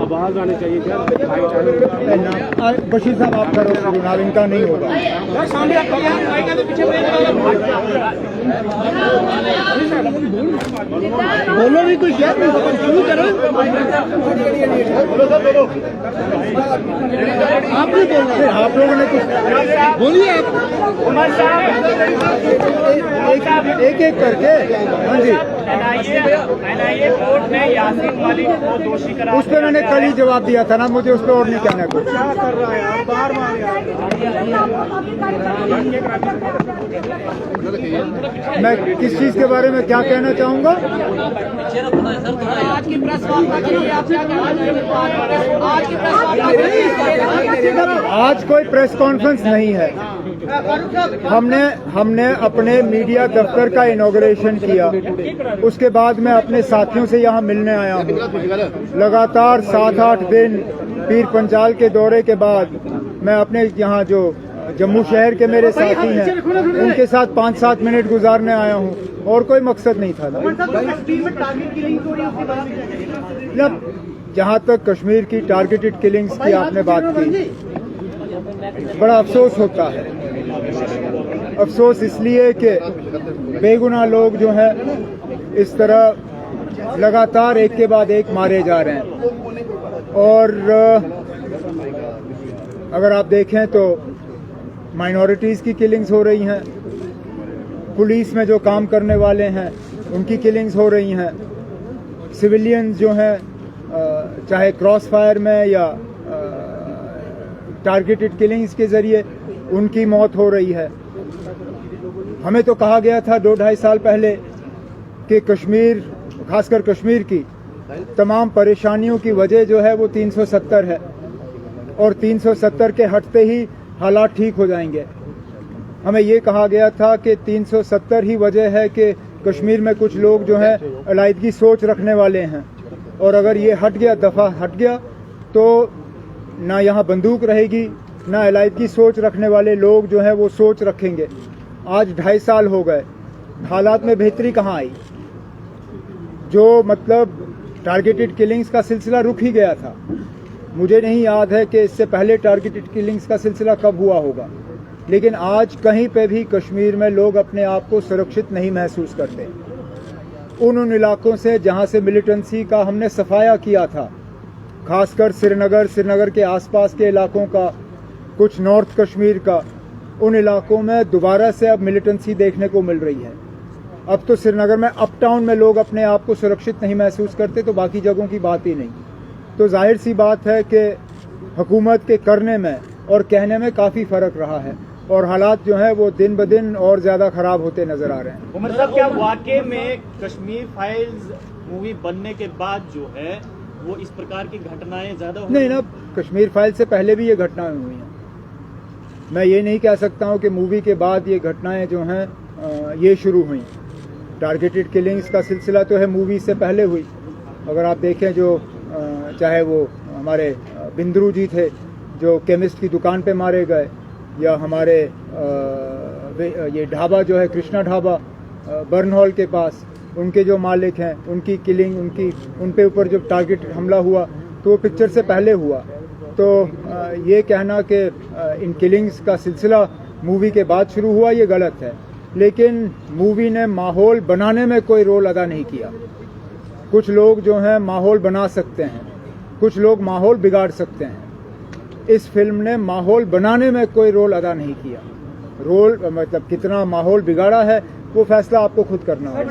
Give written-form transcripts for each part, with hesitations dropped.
आवाज आनी चाहिए बशीर साहब आप करो ना, इनका नहीं होगा। बोलो भी कुछ यार, शुरू करो। आप नहीं बोलना, आप लोगों ने कुछ बोलिए। आप एक एक करके। हाँ जी, एनआईए कोर्ट ने यासीन मलिक को दोषी करार उस पर मैंने कल ही जवाब दिया था ना, मुझे उस पर और नहीं कहना कुछ। क्या कर रहा है आप बार बार मैं किस चीज के बारे में क्या कहना चाहूँगा? आज की प्रेस वार्ता के लिए आप क्या कहना चाहेंगे? आज की प्रेस वार्ता आज कोई प्रेस कॉन्फ्रेंस नहीं है। हमने अपने मीडिया दफ्तर का इनॉग्रेशन किया, उसके बाद मैं अपने साथियों से यहाँ मिलने आया हूँ। लगातार 7-8 दिन पीर पंजाल के दौरे के बाद मैं अपने यहाँ जो जम्मू शहर के मेरे साथी हैं उनके साथ 5-7 मिनट गुजारने आया हूँ, और कोई मकसद नहीं था। जहाँ तक कश्मीर की टारगेटेड किलिंग्स की आपने बात की, बड़ा अफसोस होता है। अफसोस इसलिए कि बेगुनाह लोग जो हैं इस तरह लगातार एक के बाद एक मारे जा रहे हैं। और अगर आप देखें तो माइनॉरिटीज़ की किलिंग्स हो रही हैं, पुलिस में जो काम करने वाले हैं उनकी किलिंग्स हो रही हैं, सिविलियंस जो हैं चाहे क्रॉस फायर में या टारगेटेड किलिंग्स के जरिए उनकी मौत हो रही है। हमें तो कहा गया था 2-2.5 साल पहले कि कश्मीर, खासकर कश्मीर की तमाम परेशानियों की वजह जो है वो 370 है, और 370 के हटते ही हालात ठीक हो जाएंगे। हमें ये कहा गया था कि 370 ही वजह है कि कश्मीर में कुछ लोग जो हैं अलाइदगी सोच रखने वाले हैं, और अगर ये हट गया, दफा हट गया, तो ना यहाँ बंदूक रहेगी, ना अलाइदगी सोच रखने वाले लोग जो हैं वो सोच रखेंगे। आज 2.5 साल हो गए, हालात में बेहतरी कहाँ आई? जो मतलब टारगेटेड किलिंग्स का सिलसिला रुक ही गया था। मुझे नहीं याद है कि इससे पहले टारगेटेड किलिंग्स का सिलसिला कब हुआ होगा, लेकिन आज कहीं पे भी कश्मीर में लोग अपने आप को सुरक्षित नहीं महसूस करते। उन इलाकों से जहां से मिलिटेंसी का हमने सफाया किया था, खासकर श्रीनगर के आसपास के इलाकों का, कुछ नॉर्थ कश्मीर का, उन इलाकों में दोबारा से अब मिलिटेंसी देखने को मिल रही है। अब तो श्रीनगर में अप टाउन में लोग अपने आप को सुरक्षित नहीं महसूस करते, तो बाकी जगहों की बात ही नहीं। तो जाहिर सी बात है कि हुकूमत के करने में और कहने में काफ़ी फ़र्क रहा है, और हालात जो हैं वो दिन ब दिन और ज़्यादा ख़राब होते नज़र आ रहे हैं। उमर साहब, क्या वाकई में कश्मीर फाइल्स मूवी बनने के बाद जो है वो इस प्रकार की घटनाएं ज़्यादा नहीं ना, कश्मीर फाइल से पहले भी ये घटनाएं हुई हैं। मैं ये नहीं कह सकता हूँ कि मूवी के बाद ये घटनाएं जो हैं ये शुरू हुई। टारगेटेड किलिंग्स का सिलसिला तो है मूवी से पहले हुई। अगर आप देखें जो चाहे वो हमारे बिंद्रू जी थे जो केमिस्ट की दुकान पे मारे गए, या हमारे ये ढाबा जो है कृष्णा ढाबा बर्न हॉल के पास, उनके जो मालिक हैं उनकी किलिंग, उन पे ऊपर जब टारगेट हमला हुआ तो वो पिक्चर से पहले हुआ। तो ये कहना कि इन किलिंग्स का सिलसिला मूवी के बाद शुरू हुआ, ये गलत है। लेकिन मूवी ने माहौल बनाने में कोई रोल अदा नहीं किया। कुछ लोग जो हैं माहौल बना सकते हैं, कुछ लोग माहौल बिगाड़ सकते हैं। इस फिल्म ने माहौल बनाने में कोई रोल अदा नहीं किया। रोल मतलब कितना माहौल बिगाड़ा है वो फैसला आपको खुद करना होगा। आप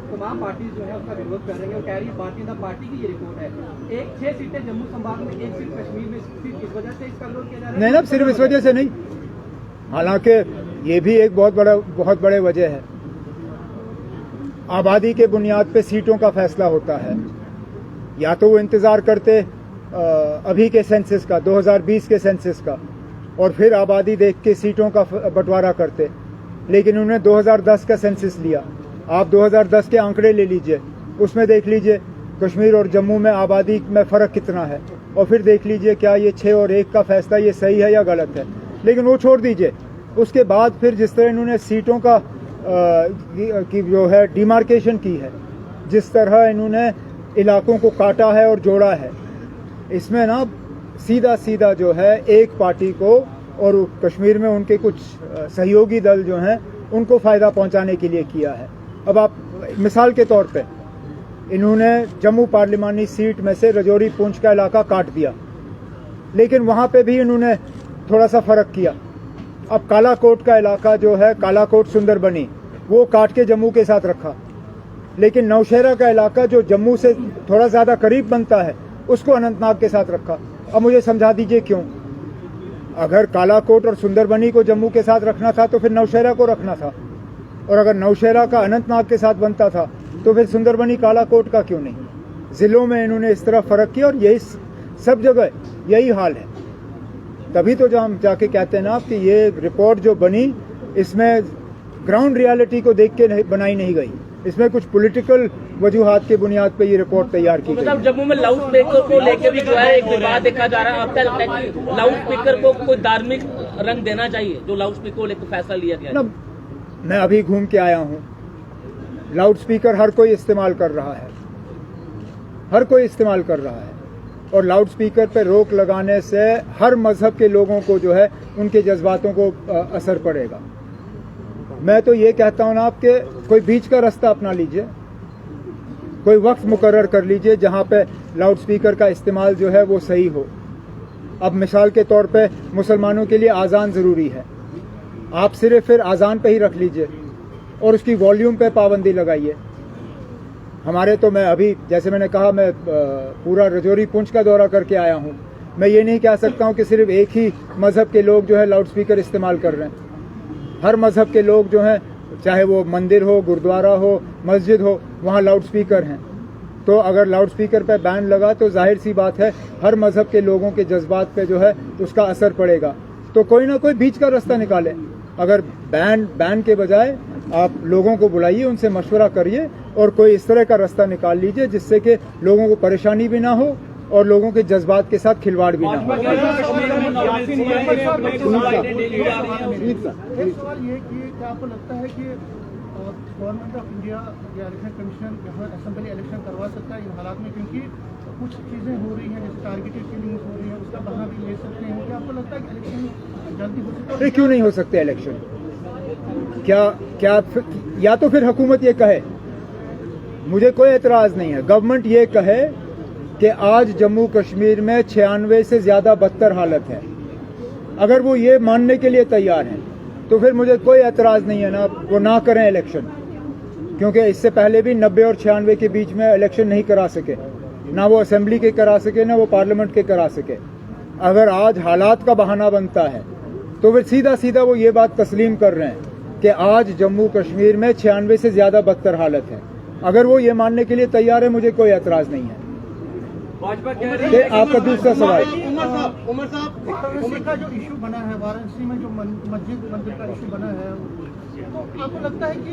तमाम पार्टी जो है उसका विरोध कर रही है और कह रही है भारतीय जनता पार्टी की ये रिपोर्ट है। 6 सीटें जम्मू संभाग में, 1 सीट कश्मीर में, सिर्फ इस वजह से इसका विरोध किया जा रहा है? नहीं ना, सिर्फ इस वजह से नहीं, हालांकि ये भी एक बहुत बड़े वजह है। आबादी के बुनियाद पे सीटों का फैसला होता है। या तो वो इंतजार करते अभी के सेंसस का, 2020 के सेंसस का, और फिर आबादी देख के सीटों का बंटवारा करते, लेकिन उन्होंने 2010 का सेंसस लिया। आप 2010 के आंकड़े ले लीजिए, उसमें देख लीजिए कश्मीर और जम्मू में आबादी में फ़र्क कितना है, और फिर देख लीजिए क्या ये 6 और 1 का फैसला ये सही है या गलत है। लेकिन वो छोड़ दीजिए, उसके बाद फिर जिस तरह इन्होंने सीटों का की जो है डिमार्केशन की है, जिस तरह इन्होंने इलाकों को काटा है और जोड़ा है, इसमें ना सीधा सीधा जो है एक पार्टी को और कश्मीर में उनके कुछ सहयोगी दल जो हैं उनको फ़ायदा पहुंचाने के लिए किया है। अब आप मिसाल के तौर पे इन्होंने जम्मू पार्लिमानी सीट में से रजौरी पुंछ का इलाका काट दिया, लेकिन वहां पे भी इन्होंने थोड़ा सा फ़र्क किया। अब कालाकोट का इलाका जो है, कालाकोट सुंदरबनी, वो काट के जम्मू के साथ रखा, लेकिन नौशहरा का इलाका जो जम्मू से थोड़ा ज़्यादा करीब बनता है उसको अनंतनाग के साथ रखा। अब मुझे समझा दीजिए क्यों? अगर कालाकोट और सुंदरबनी को जम्मू के साथ रखना था तो फिर नौशहरा को रखना था, और अगर नौशहरा का अनंतनाग के साथ बनता था तो फिर सुंदरबनी कालाकोट का क्यों नहीं? ज़िलों में इन्होंने इस तरह फ़र्क किया और यही सब जगह यही हाल है। तभी तो जो हम जाके कहते हैं ना कि ये रिपोर्ट जो बनी इसमें ग्राउंड रियलिटी को देख के बनाई नहीं गई, इसमें कुछ पॉलिटिकल वजूहात के बुनियाद पे ये रिपोर्ट तैयार की गई। मतलब जम्मू में लाउड स्पीकर को लेके भी जो है एक विवाद देखा जा रहा है। अब तक लाउड स्पीकर को कोई धार्मिक रंग देना चाहिए, जो लाउड स्पीकर को लेकर फैसला लिया गया है। मैं अभी घूम के आया हूँ, लाउड स्पीकर हर कोई इस्तेमाल कर रहा है, हर कोई इस्तेमाल कर रहा है, और लाउड स्पीकर पे रोक लगाने से हर मजहब के लोगों को जो है उनके जज्बातों को असर पड़ेगा। मैं तो ये कहता हूँ ना आपके कोई बीच का रास्ता अपना लीजिए, कोई वक्त मुकर्रर कर लीजिए जहाँ पे लाउड स्पीकर का इस्तेमाल जो है वो सही हो। अब मिसाल के तौर पे मुसलमानों के लिए आज़ान ज़रूरी है, आप सिर्फ फिर आज़ान पे ही रख लीजिए और उसकी वॉल्यूम पे पाबंदी लगाइए। हमारे तो मैं अभी जैसे मैंने कहा मैं पूरा रजौरी पुंछ का दौरा करके आया हूँ, मैं ये नहीं कह सकता हूँ कि सिर्फ एक ही मज़हब के लोग जो है लाउड स्पीकर इस्तेमाल कर रहे हैं। हर मज़हब के लोग जो हैं, चाहे वो मंदिर हो, गुरुद्वारा हो, मस्जिद हो, वहाँ लाउड स्पीकर हैं। तो अगर लाउड स्पीकर पे बैन लगा तो जाहिर सी बात है हर मज़हब के लोगों के जज्बात पे जो है उसका असर पड़ेगा। तो कोई ना कोई बीच का रास्ता निकाले। अगर बैन के बजाय आप लोगों को बुलाइए, उनसे मशवरा करिए और कोई इस तरह का रास्ता निकाल लीजिए जिससे कि लोगों को परेशानी भी ना हो और लोगों के जज्बात के साथ खिलवाड़ भी ना हो। सवाल ये कि क्या आपको लगता है कि गवर्नमेंट ऑफ इंडिया या इलेक्शन कमीशन यहाँ असेंबली इलेक्शन करवा सकता है इन हालात में, क्योंकि कुछ चीज़ें हो रही हैं जैसे टारगेटेड किलिंग्स हो रही हैं, उसका बहाना भी ले सकते हैं? क्या आपको लगता है कि इलेक्शन जल्दी हो सकता है? क्यों नहीं हो सकते इलेक्शन? क्या या तो फिर हुकूमत ये कहे, मुझे कोई एतराज़ नहीं है, गवर्नमेंट ये कहे कि आज जम्मू कश्मीर में 96 से ज़्यादा बदतर हालत है। अगर वो ये मानने के लिए तैयार हैं तो फिर मुझे कोई एतराज़ नहीं है ना वो ना करें इलेक्शन, क्योंकि इससे पहले भी 90 और 96 के बीच में इलेक्शन नहीं करा सके, ना वो असेंबली के करा सके ना वो पार्लियामेंट के करा सके। अगर आज हालात का बहाना बनता है तो फिर सीधा सीधा वो ये बात तस्लीम कर रहे हैं कि आज जम्मू कश्मीर में 96 से ज़्यादा बदतर हालत है। अगर वो ये मानने के लिए तैयार है मुझे कोई एतराज़ नहीं है। आपका दूसरा सवाल, उमर साहब का जो इशू बना है वाराणसी में, जो मस्जिद मंदिर का इशू बना है, तो आपको लगता है कि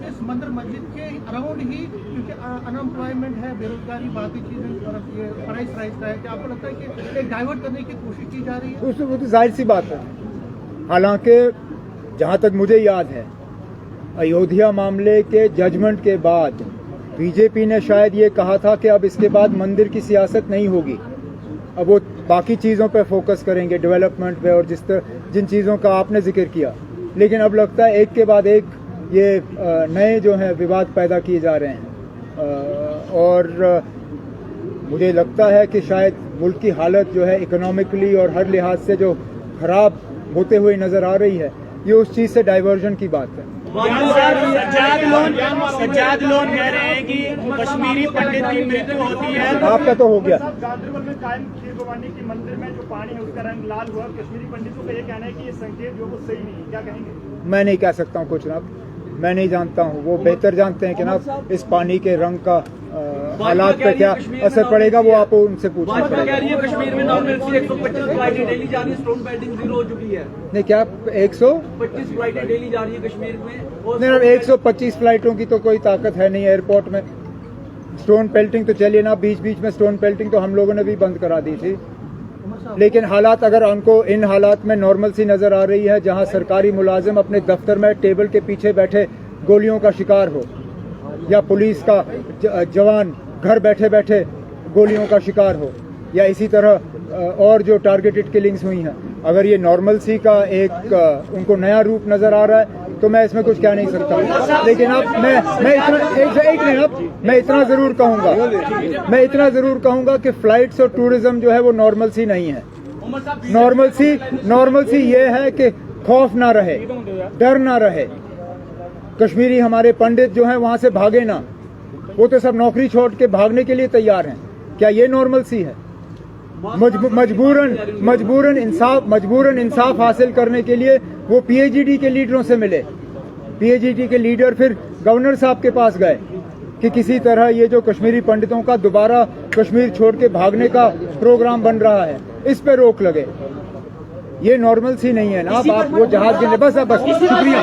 इस मंदिर मस्जिद के अराउंड ही, क्योंकि अनएम्प्लॉयमेंट है, बेरोजगारी, बाकी चीजें, ये प्राइस राइज का है, क्या आपको लगता है कि एक डाइवर्ट करने की कोशिश की जा रही है? वो तो जाहिर सी बात है। हालांकि जहां तक मुझे याद है अयोध्या मामले के जजमेंट के बाद बीजेपी ने शायद ये कहा था कि अब इसके बाद मंदिर की सियासत नहीं होगी, अब वो बाकी चीज़ों पे फोकस करेंगे, डेवलपमेंट पे और जिन चीज़ों का आपने जिक्र किया। लेकिन अब लगता है एक के बाद एक ये नए जो हैं विवाद पैदा किए जा रहे हैं, और मुझे लगता है कि शायद मुल्क की हालत जो है इकोनॉमिकली और हर लिहाज से जो खराब होते हुए नज़र आ रही है, ये उस चीज़ से डाइवर्जन की बात है। सज्जाद लोन कह रहे हैं कि कश्मीरी पंडित की मृत्यु होती है। आपका तो हो गया। गांधरबल में कायम खीर भवानी की मंदिर में जो पानी है उसका रंग लाल हुआ, कश्मीरी पंडितों का ये कहना है कि ये संकेत जो वो सही नहीं है, क्या कहेंगे? मैं नहीं कह सकता हूँ कुछ ना, मैं नहीं जानता हूँ, वो बेहतर जानते हैं कि ना इस पानी के रंग का हालात पे क्या असर पड़ेगा वो आप उनसे पूछना भाजपा कह रही पड़ेगा। है कश्मीर में नॉर्मल 125 फ्लाइटें डेली जा रही है, स्टोन पेल्टिंग जीरो हो चुकी है। नहीं क्या 25 फ्लाइटें डेली जा रही है कश्मीर में और नहीं 125 फ्लाइटों की तो कोई ताकत है नहीं एयरपोर्ट में। स्टोन पेल्टिंग तो चलिए ना, बीच बीच में स्टोन पेल्टिंग तो हम लोगों ने भी बंद करा दी थी, लेकिन हालात अगर उनको इन हालात में नॉर्मल सी नजर आ रही है जहां सरकारी मुलाजिम अपने दफ्तर में टेबल के पीछे बैठे गोलियों का शिकार हो या पुलिस का जवान घर बैठे बैठे गोलियों का शिकार हो या इसी तरह और जो टारगेटेड किलिंग्स हुई हैं, अगर ये नॉर्मल सी का एक उनको नया रूप नजर आ रहा है तो मैं इसमें कुछ कह नहीं सकता। लेकिन अब मैं इतना जरूर कहूंगा कि फ्लाइट्स और टूरिज्म जो है वो नॉर्मल सी नहीं है। नॉर्मल सी ये है कि खौफ ना रहे, डर ना रहे, कश्मीरी हमारे पंडित जो हैं वहां से भागे ना, वो तो सब नौकरी छोड़ के भागने के लिए तैयार हैं। क्या ये नॉर्मल सी है? मजबूरन इंसाफ हासिल करने के लिए वो पीएचडी के लीडरों से मिले। पीएचडी के लीडर फिर गवर्नर साहब के पास गए कि किसी तरह ये जो कश्मीरी पंडितों का दोबारा कश्मीर छोड़ के भागने का प्रोग्राम बन रहा है, इस पे रोक लगे। ये नॉर्मल सी नहीं है ना। आप वो जहाज के बस शुक्रिया।